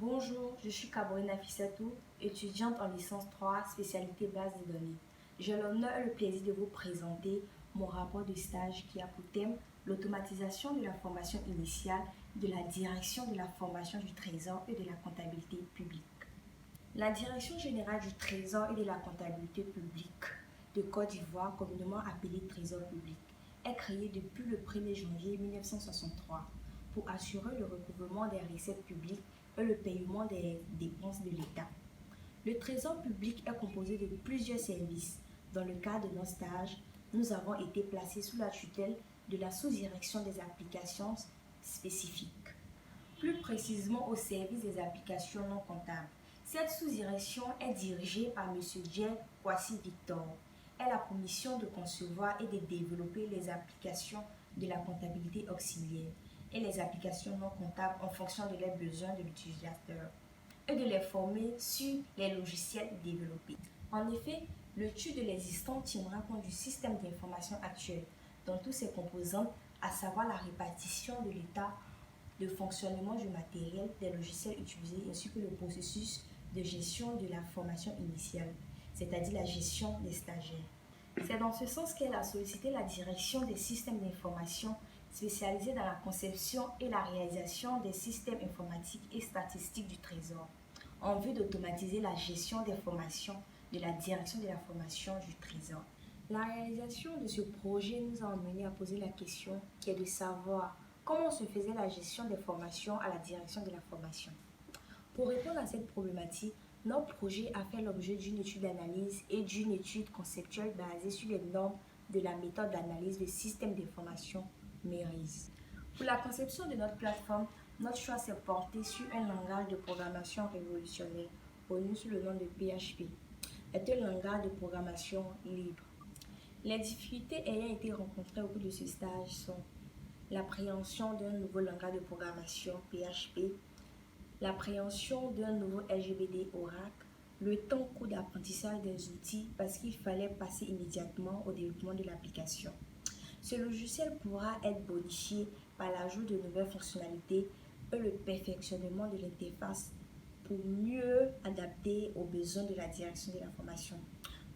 Bonjour, je suis Caroline Nafissatou, étudiante en licence 3, spécialité base de données. J'ai l'honneur et le plaisir de vous présenter mon rapport de stage qui a pour thème l'automatisation de la formation initiale, de la direction de la formation du Trésor et de la comptabilité publique. La Direction générale du Trésor et de la comptabilité publique de Côte d'Ivoire, communément appelée Trésor public, est créée depuis le 1er janvier 1963 pour assurer le recouvrement des recettes publiques et le paiement des dépenses de l'État. Le Trésor public est composé de plusieurs services. Dans le cadre de nos stages, nous avons été placés sous la tutelle de la sous-direction des applications spécifiques, plus précisément au service des applications non comptables. Cette sous-direction est dirigée par M. Djed Kwasi Victor. Elle a pour mission de concevoir et de développer les applications de la comptabilité auxiliaire et les applications non comptables en fonction de les besoins de l'utilisateur et de les former sur les logiciels développés. En effet, l'étude de l'existant tiendra compte du système d'information actuel dans tous ses composantes, à savoir la répartition de l'état de fonctionnement du matériel, des logiciels utilisés ainsi que le processus de gestion de la formation initiale, c'est-à-dire la gestion des stagiaires. C'est dans ce sens qu'elle a sollicité la direction des systèmes d'information spécialisée dans la conception et la réalisation des systèmes informatiques et statistiques du Trésor, en vue d'automatiser la gestion des formations de la direction de la formation du Trésor. La réalisation de ce projet nous a amené à poser la question qui est de savoir comment se faisait la gestion des formations à la direction de la formation. Pour répondre à cette problématique, notre projet a fait l'objet d'une étude d'analyse et d'une étude conceptuelle basée sur les normes de la méthode d'analyse de systèmes d'information MERIS. Pour la conception de notre plateforme, notre choix s'est porté sur un langage de programmation révolutionnaire, connu sous le nom de PHP, est un langage de programmation libre. Les difficultés ayant été rencontrées au cours de ce stage sont l'appréhension d'un nouveau langage de programmation PHP, l'appréhension d'un nouveau RGBD Oracle, le temps court d'apprentissage des outils parce qu'il fallait passer immédiatement au développement de l'application. Ce logiciel pourra être bonifié par l'ajout de nouvelles fonctionnalités et le perfectionnement de l'interface pour mieux adapter aux besoins de la direction de la formation.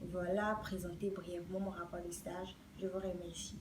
Voilà, présenter brièvement mon rapport de stage. Je vous remercie.